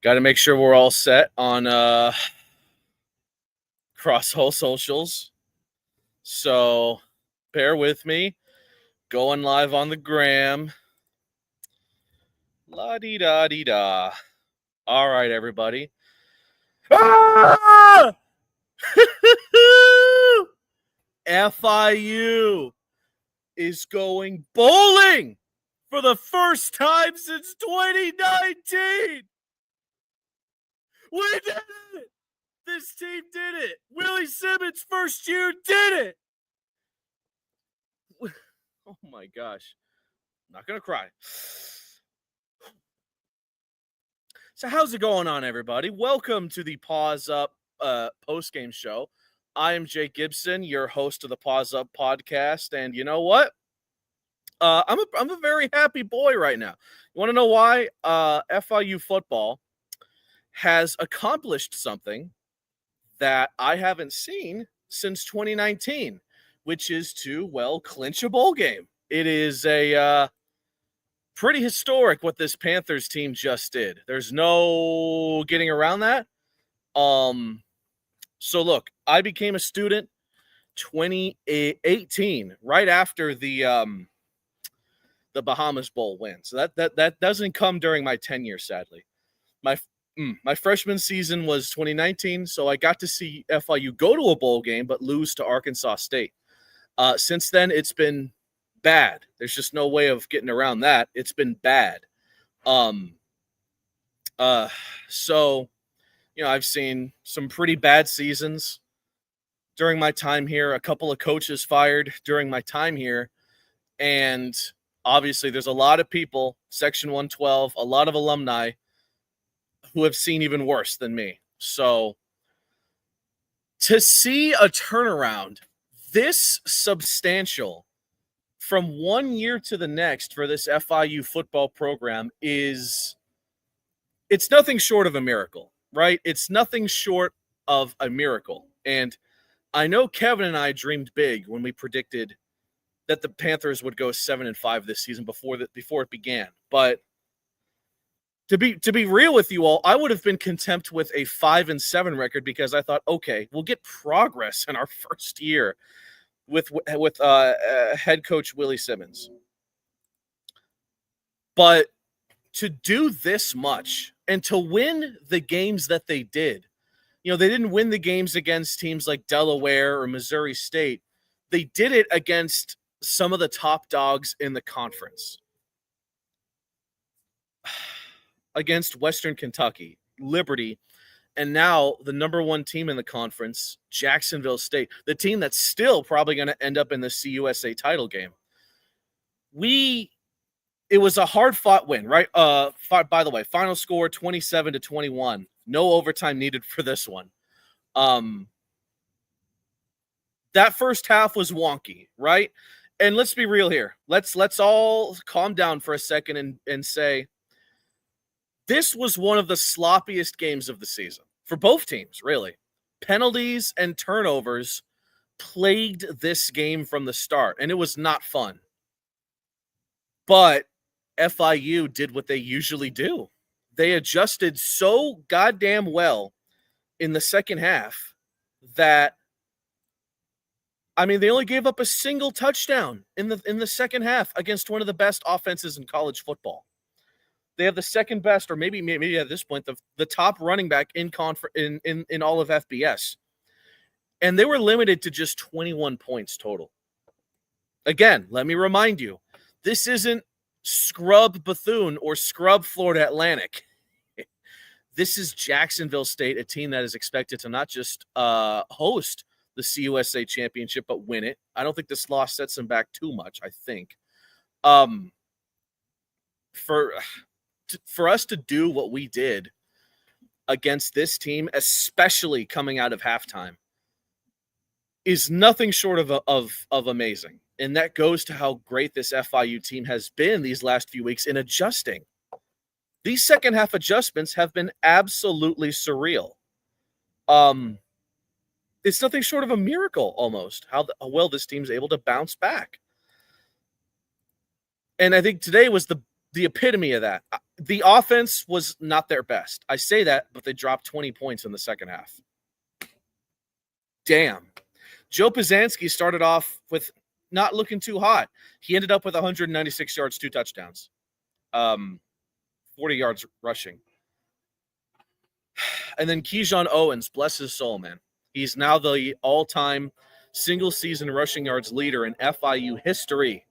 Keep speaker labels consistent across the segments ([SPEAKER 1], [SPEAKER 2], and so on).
[SPEAKER 1] Got to make sure we're all set on cross whole socials. So bear with me. Going live on the gram. La-dee-da-dee-da. All right, everybody. Ah! FIU is going bowling for the first time since 2019. We did it! This team did it! Willie Simmons' first year did it! Oh my gosh. I'm not going to cry. So how's it going on, everybody? Welcome to the Paws Up post-game show. I am Jake Gibson, your host of the Paws Up podcast, and you know what? I'm a very happy boy right now. You want to know why? FIU football has accomplished something that I haven't seen since 2019, which is to, clinch a bowl game. It is a pretty historic what this Panthers team just did. There's no getting around that. So look, I became a student 2018, right after the Bahamas Bowl win. So that doesn't come during my tenure, sadly. My freshman season was 2019, so I got to see FIU go to a bowl game but lose to Arkansas State. Since then, it's been bad. There's just no way of getting around that. It's been bad. So, I've seen some pretty bad seasons during my time here. A couple of coaches fired during my time here. And obviously there's a lot of people, Section 112, a lot of alumni who have seen even worse than me. So to see a turnaround this substantial from one year to the next for this FIU football program it's nothing short of a miracle, right? It's nothing short of a miracle. And I know Kevin and I dreamed big when we predicted that the Panthers would go 7-5 this season before it began. But to be real with you all, I would have been content with a 5-7 record because I thought, okay, we'll get progress in our first year with head coach Willie Simmons. But to do this much and to win the games that they did, they didn't win the games against teams like Delaware or Missouri State. They did it against some of the top dogs in the conference. Against Western Kentucky, Liberty, and now the number one team in the conference, Jacksonville State, the team that's still probably going to end up in the CUSA title game. It was a hard-fought win, right? By the way, final score 27-21. No overtime needed for this one. That first half was wonky, right? And let's be real here. Let's all calm down for a second and say this was one of the sloppiest games of the season for both teams, really. Penalties and turnovers plagued this game from the start, and it was not fun. But FIU did what they usually do. They adjusted so goddamn well in the second half that, they only gave up a single touchdown in the second half against one of the best offenses in college football. They have the second best, or maybe at this point, the top running back in all of FBS. And they were limited to just 21 points total. Again, let me remind you, this isn't scrub Bethune or scrub Florida Atlantic. This is Jacksonville State, a team that is expected to not just host the CUSA championship, but win it. I don't think this loss sets them back too much, I think. For us to do what we did against this team, especially coming out of halftime, is nothing short of amazing. And that goes to how great this FIU team has been these last few weeks in adjusting. These second half adjustments have been absolutely surreal. It's nothing short of a miracle almost how well this team's able to bounce back. And I think today was the the epitome of that. The offense was not their best. I say that, but they dropped 20 points in the second half. Damn. Joe Pizanski started off with not looking too hot. He ended up with 196 yards, 2 touchdowns, 40 yards rushing. And then Keyshawn Owens, bless his soul, man. He's now the all-time single-season rushing yards leader in FIU history.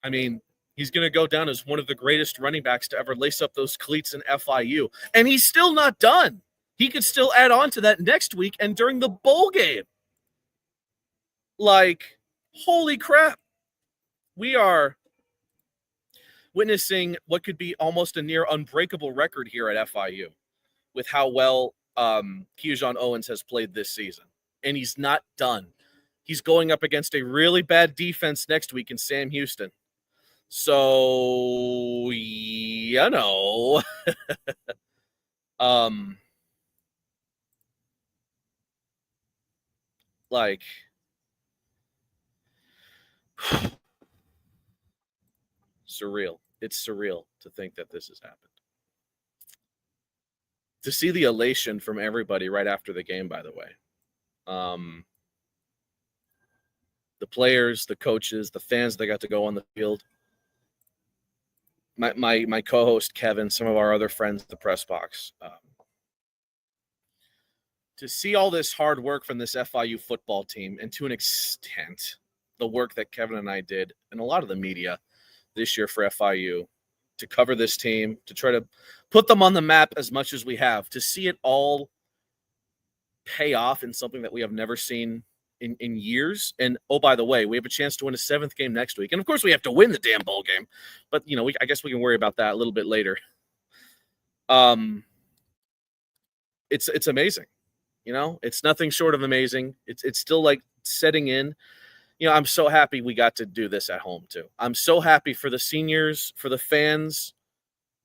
[SPEAKER 1] I mean, he's going to go down as one of the greatest running backs to ever lace up those cleats in FIU. And he's still not done. He could still add on to that next week and during the bowl game. Like, holy crap. We are witnessing what could be almost a near unbreakable record here at FIU with how well Keyshawn Owens has played this season. And he's not done. He's going up against a really bad defense next week in Sam Houston. So, you know, like, surreal. It's surreal to think that this has happened. To see the elation from everybody right after the game, by the way. The players, the coaches, the fans that got to go on the field. My co-host Kevin, some of our other friends at the press box. To see all this hard work from this FIU football team, and to an extent, the work that Kevin and I did, and a lot of the media this year for FIU, to cover this team, to try to put them on the map as much as we have, to see it all pay off in something that we have never seen in years. And, oh, by the way, we have a chance to win a 7th game next week. And, of course, we have to win the damn bowl game. But, you know, I guess we can worry about that a little bit later. It's amazing. You know, it's nothing short of amazing. It's still, like, setting in. You know, I'm so happy we got to do this at home, too. I'm so happy for the seniors, for the fans,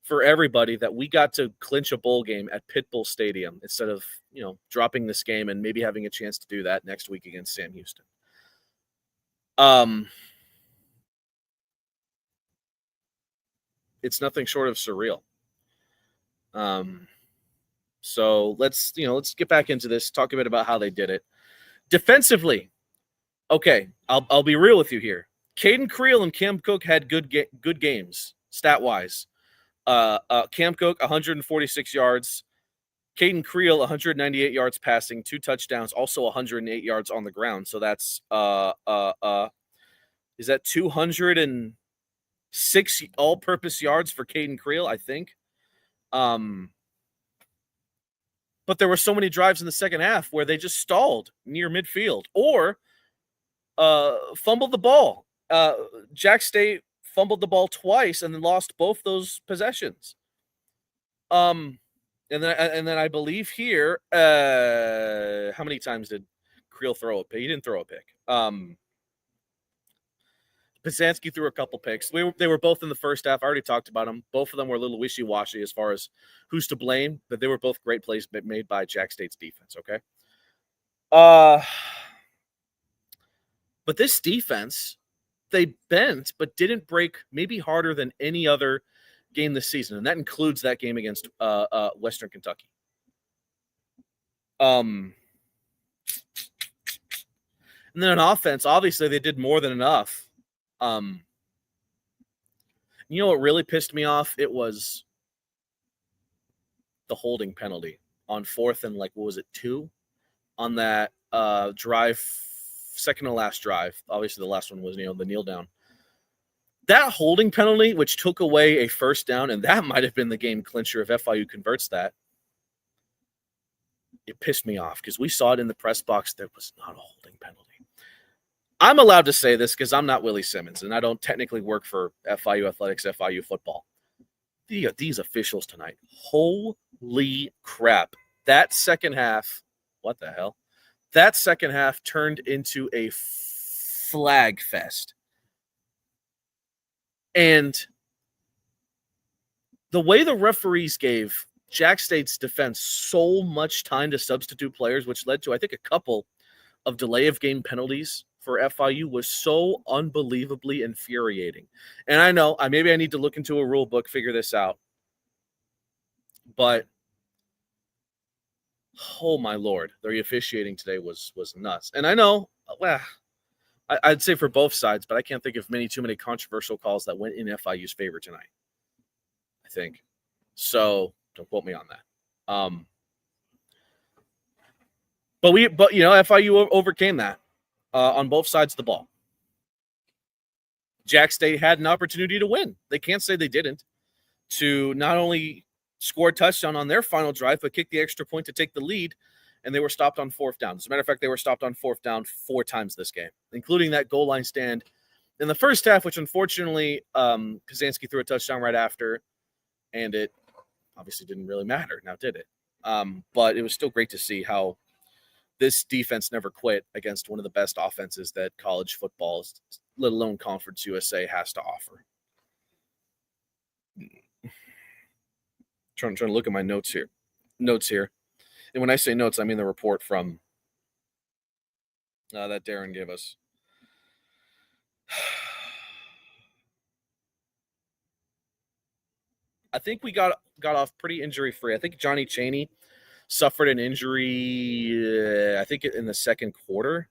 [SPEAKER 1] for everybody that we got to clinch a bowl game at Pitbull Stadium instead of, you know, dropping this game and maybe having a chance to do that next week against Sam Houston. It's nothing short of surreal. So let's get back into this, talk a bit about how they did it. Defensively, okay, I'll be real with you here. Caden Creel and Cam Cook had good games, stat-wise. Cam Cook, 146 yards. Caden Creel, 198 yards passing, 2 touchdowns, also 108 yards on the ground. So that's is that 206 all-purpose yards for Caden Creel, I think. But there were so many drives in the second half where they just stalled near midfield or fumbled the ball. Jack State fumbled the ball twice and then lost both those possessions. And then I believe here, how many times did Creel throw a pick? He didn't throw a pick. Pizanski threw a couple picks. They were both in the first half. I already talked about them. Both of them were a little wishy-washy as far as who's to blame, but they were both great plays made by Jack State's defense, okay? But this defense, they bent but didn't break maybe harder than any other game this season, and that includes that game against Western Kentucky. And then on offense, obviously they did more than enough. You know what really pissed me off? It was the holding penalty on 4th and 2 on that drive, second to last drive. Obviously the last one was the kneel down. That holding penalty, which took away a first down, and that might have been the game clincher if FIU converts that. It pissed me off because we saw it in the press box. There was not a holding penalty. I'm allowed to say this because I'm not Willie Simmons, and I don't technically work for FIU Athletics, FIU football. These officials tonight, holy crap. That second half, what the hell? That second half turned into a flag fest. And the way the referees gave Jack State's defense so much time to substitute players, which led to, I think, a couple of delay of game penalties for FIU was so unbelievably infuriating. And I know maybe I need to look into a rule book, figure this out. But oh my Lord, the officiating today was nuts. And I know, well, I'd say for both sides, but I can't think of too many controversial calls that went in FIU's favor tonight. I think so. Don't quote me on that. But FIU overcame that on both sides of the ball. Jack State had an opportunity to win. They can't say they didn't. To not only score a touchdown on their final drive, but kick the extra point to take the lead, and they were stopped on fourth down. As a matter of fact, they were stopped on fourth down 4 times this game, including that goal line stand in the first half, which unfortunately Kaczynski threw a touchdown right after, and it obviously didn't really matter now, did it? But it was still great to see how this defense never quit against one of the best offenses that college football, let alone Conference USA, has to offer. Trying to look at my notes here. And when I say notes, I mean the report from that Darren gave us. I think we got off pretty injury-free. I think Johnny Chaney suffered an injury, I think, in the second quarter.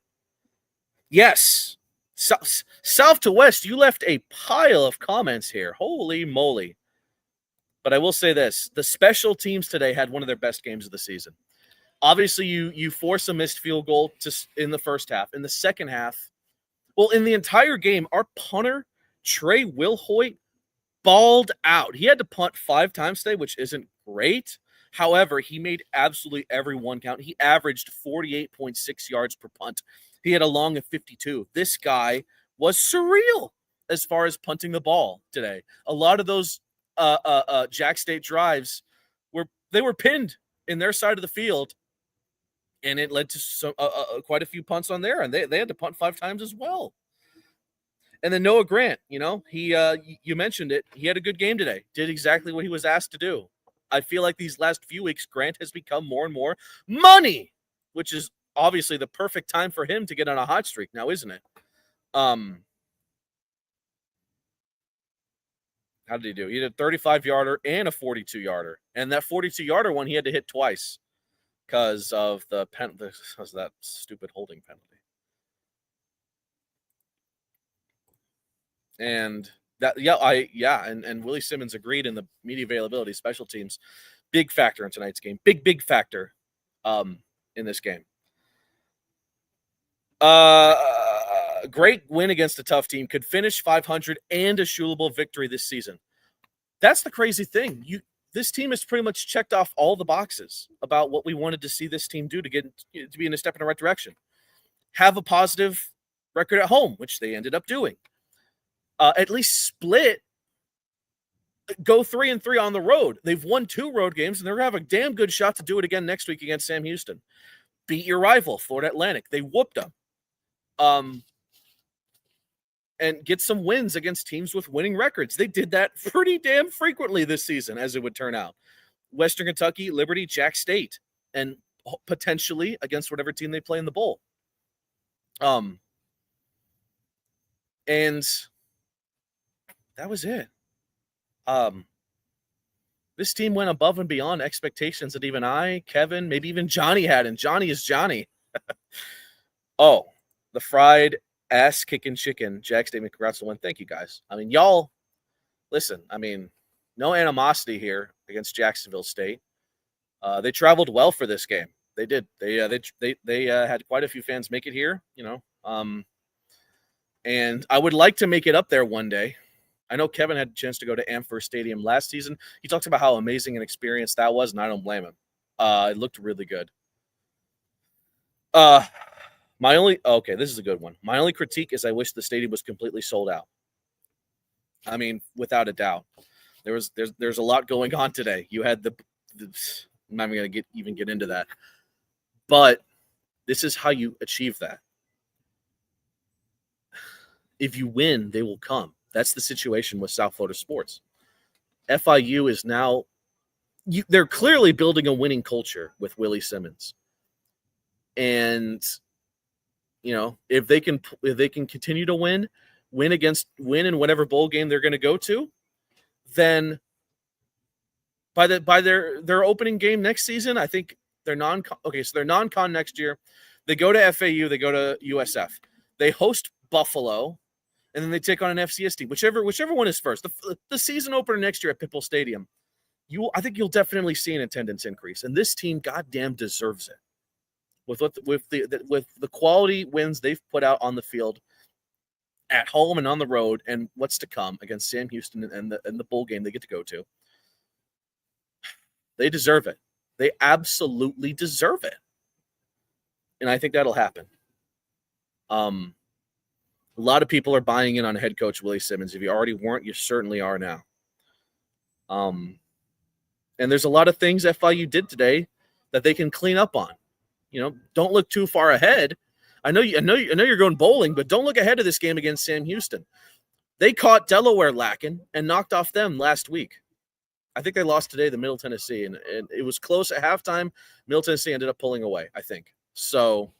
[SPEAKER 1] Yes. South to West, you left a pile of comments here. Holy moly. But I will say this. The special teams today had one of their best games of the season. Obviously, you force a missed field goal in the first half. In the second half, well, in the entire game, our punter, Trey Wilhoit, balled out. He had to punt 5 times today, which isn't great. However, he made absolutely every one count. He averaged 48.6 yards per punt. He had a long of 52. This guy was surreal as far as punting the ball today. A lot of those Jack State drives were pinned in their side of the field, and it led to quite a few punts on there, and they had to punt 5 times as well. And then Noah Grant, he you mentioned it. He had a good game today. Did exactly what he was asked to do. I feel like these last few weeks, Grant has become more and more money, which is obviously the perfect time for him to get on a hot streak now, isn't it? How did he do? He did a 35-yarder and a 42-yarder. And that 42-yarder one he had to hit twice because of that stupid holding penalty. And and Willie Simmons agreed in the media availability, special teams, big factor in tonight's game. Big factor in this game. Great win against a tough team. Could finish 500 and a shootable victory this season. That's the crazy thing. This team has pretty much checked off all the boxes about what we wanted to see this team do to be in a step in the right direction. Have a positive record at home, which they ended up doing. At least split, go 3-3 on the road. They've won 2 road games, and they're going to have a damn good shot to do it again next week against Sam Houston. Beat your rival, Florida Atlantic. They whooped them. And get some wins against teams with winning records. They did that pretty damn frequently this season, as it would turn out. Western Kentucky, Liberty, Jack State, and potentially against whatever team they play in the bowl. And that was it. This team went above and beyond expectations that even I, Kevin, maybe even Johnny had, and Johnny is Johnny. Oh, the fried ass-kicking chicken. Jack State, congrats on the win. Thank you, guys. I mean, y'all, listen, no animosity here against Jacksonville State. They traveled well for this game. They did. They had quite a few fans make it here, and I would like to make it up there one day. I know Kevin had a chance to go to Amfer Stadium last season. He talks about how amazing an experience that was, and I don't blame him. It looked really good. This is a good one. My only critique is I wish the stadium was completely sold out. I mean, without a doubt. There's a lot going on today. You had I'm not even going to get into that. But this is how you achieve that. If you win, they will come. That's the situation with South Florida sports. FIU is now they're clearly building a winning culture with Willie Simmons. And, if they can continue to win in whatever bowl game they're going to go to, then by their opening game next season, I think they're non-con next year. They go to FAU, they go to USF. They host Buffalo, and then they take on an FCS team. Whichever one is first. The season opener next year at Pippel Stadium, I think you'll definitely see an attendance increase. And this team goddamn deserves it. With the quality wins they've put out on the field, at home and on the road, and what's to come against Sam Houston and the bowl game they get to go to. They deserve it. They absolutely deserve it. And I think that'll happen. A lot of people are buying in on head coach Willie Simmons. If you already weren't, you certainly are now. And there's a lot of things FIU did today that they can clean up on. Don't look too far ahead. I know you're going bowling, but don't look ahead of this game against Sam Houston. They caught Delaware lacking and knocked off them last week. I think they lost today to Middle Tennessee, and it was close at halftime. Middle Tennessee ended up pulling away, I think. So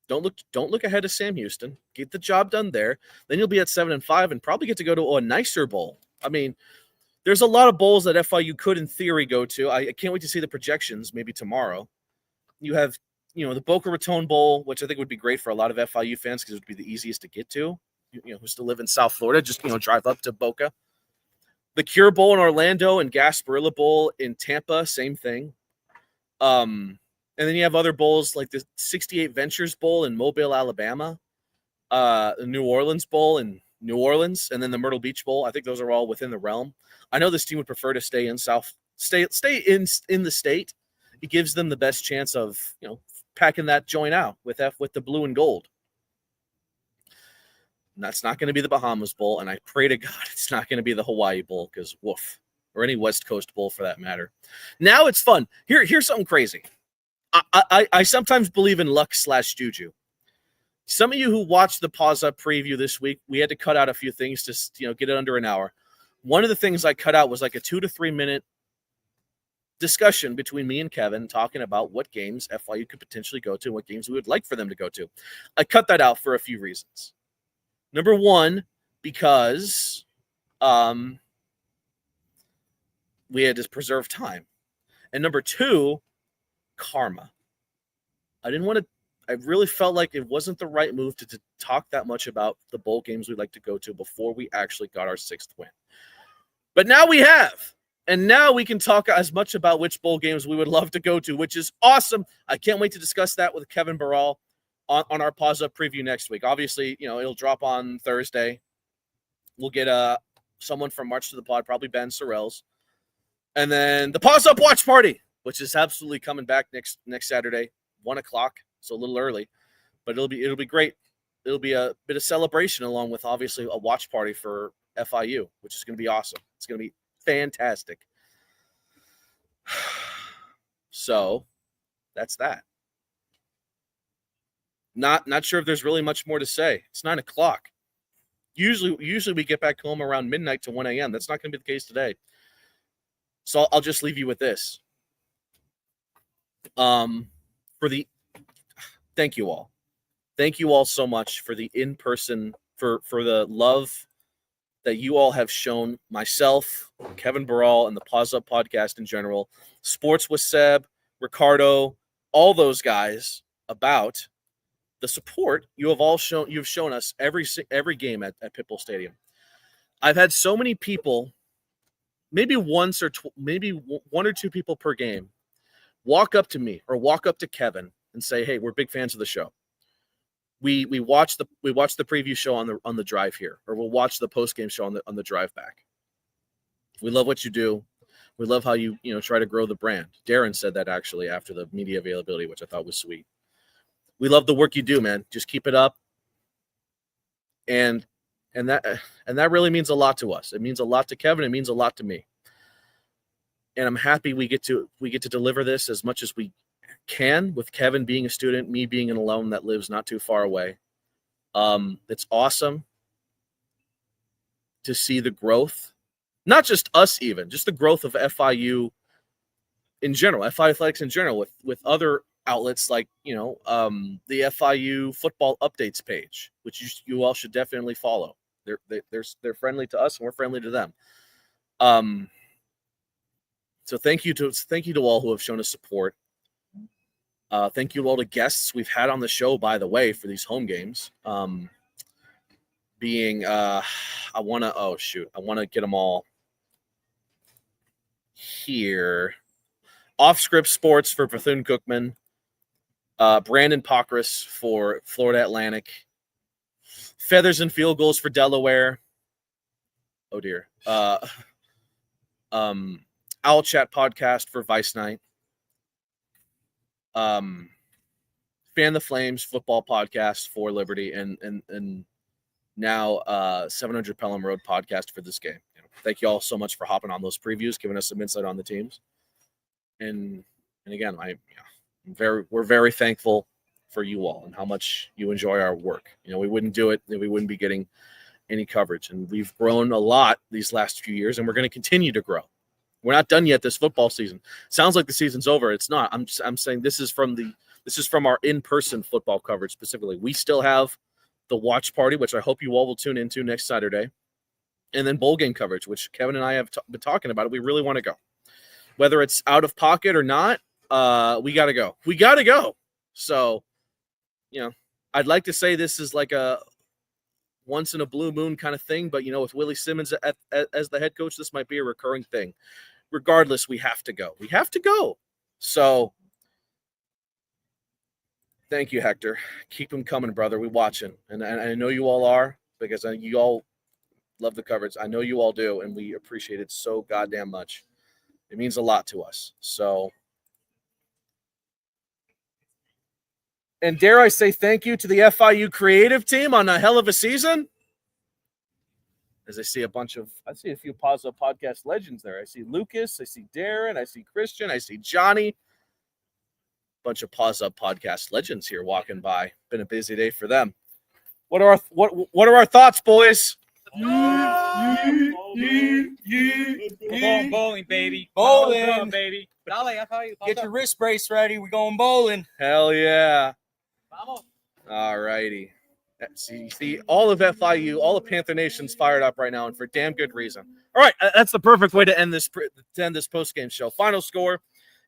[SPEAKER 1] don't look ahead of Sam Houston. Get the job done there. Then you'll be at 7-5 and probably get to go to a nicer bowl. I mean, there's a lot of bowls that FIU could, in theory, go to. I can't wait to see the projections maybe tomorrow. You have, the Boca Raton Bowl, which I think would be great for a lot of FIU fans because it would be the easiest to get to. Who still live in South Florida, just, drive up to Boca. The Cure Bowl in Orlando and Gasparilla Bowl in Tampa, same thing. And then you have other bowls like the 68 Ventures Bowl in Mobile, Alabama, the New Orleans Bowl in New Orleans, and then the Myrtle Beach Bowl. I think those are all within the realm. I know this team would prefer to stay in in the state. It gives them the best chance of, packing that joint out with the blue and gold. And that's not going to be the Bahamas Bowl, and I pray to God it's not going to be the Hawaii Bowl because woof, or any West Coast Bowl for that matter. Now it's fun. Here's something crazy. I sometimes believe in luck / juju. Some of you who watched the Paws Up preview this week, we had to cut out a few things to get it under an hour. One of the things I cut out was like a 2 to 3 minute discussion between me and Kevin talking about what games FIU could potentially go to and what games we would like for them to go to. I cut that out for a few reasons. Number one, because we had to preserve time. And number two, karma. I really felt like it wasn't the right move to talk that much about the bowl games we'd like to go to before we actually got our 6th win. But now we have. And now we can talk as much about which bowl games we would love to go to, which is awesome. I can't wait to discuss that with Kevin Barral on our Paws Up preview next week. Obviously, it'll drop on Thursday. We'll get someone from March to the Pod, probably Ben Sorrells. And then the Paws Up watch party, which is absolutely coming back next Saturday, 1:00. So a little early, but it'll be great. It'll be a bit of celebration along with obviously a watch party for FIU, which is going to be awesome. It's going to be fantastic. So that's that. Not sure if there's really much more to say. It's 9:00. Usually we get back home around midnight to 1 a.m. That's not going to be the case today. So I'll just leave you with this. Thank you all. Thank you all so much for the in-person, for the love that you all have shown myself, Kevin Barral, and the Paws Up podcast in general, Sports with Seb, Ricardo, all those guys, about the support you've shown us every game at Pippel Stadium. I've had so many people, maybe one or two people per game, walk up to me or walk up to Kevin and say, "Hey, we're big fans of the show. We watch the preview show on the drive here, or we'll watch the postgame show on the drive back. We love what you do. We love how you try to grow the brand." Darren said that actually after the media availability, which I thought was sweet. We love the work you do, man. Just keep it up. And that really means a lot to us. It means a lot to Kevin. It means a lot to me. And I'm happy we get to deliver this as much as we can, with Kevin being a student, me being an alum that lives not too far away. It's awesome to see the growth, not just us even, just the growth of FIU in general, FIU athletics in general, with other outlets like, the FIU football updates page, which you all should definitely follow. They're friendly to us and we're friendly to them. So thank you to all who have shown us support. Thank you to all the guests we've had on the show, by the way, for these home games. I want to get them all here. Off Script Sports for Bethune-Cookman. Brandon Pockris for Florida Atlantic. Feathers and Field Goals for Delaware. Oh, dear. Owl Chat Podcast for Vice Night. Fan the Flames Football Podcast for Liberty. And now 700 Pelham Road Podcast for this game. Thank you all so much for hopping on those previews, giving us some insight on the teams. And again, we're very thankful for you all and how much you enjoy our work. We wouldn't do it if we wouldn't be getting any coverage. And we've grown a lot these last few years, and we're going to continue to grow. We're not done yet this football season. Sounds like the season's over. It's not. I'm saying this is from our in-person football coverage specifically. We still have the watch party, which I hope you all will tune into next Saturday, and then bowl game coverage, which Kevin and I have been talking about. We really want to go. Whether it's out of pocket or not, we got to go. We got to go. So, I'd like to say this is like a once in a blue moon kind of thing, but, with Willie Simmons as the head coach, this might be a recurring thing. Regardless, we have to go. We have to go. So, thank you, Hector. Keep them coming, brother. We watching. And I know you all are, because you all love the coverage. I know you all do, and we appreciate it so goddamn much. It means a lot to us. So, and dare I say thank you to the FIU creative team on a hell of a season. As I see a few Paws podcast legends there. I see Lucas, I see Darren, I see Christian, I see Johnny. Bunch of Paws podcast legends here walking by. Been a busy day for them. What are our thoughts, boys?
[SPEAKER 2] Come on, bowling, baby. Bowling, baby. Get your wrist brace ready. We're going bowling.
[SPEAKER 1] Hell yeah. All righty. See, all of FIU, all of Panther Nation's fired up right now, and for damn good reason. All right, that's the perfect way to end this post-game show. Final score,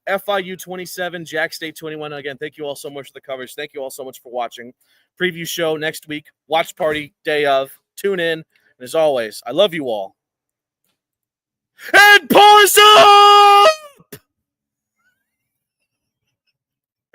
[SPEAKER 1] FIU 27, Jack State 21. Again, thank you all so much for the coverage. Thank you all so much for watching. Preview show next week. Watch party, day of. Tune in. And as always, I love you all. And Paws!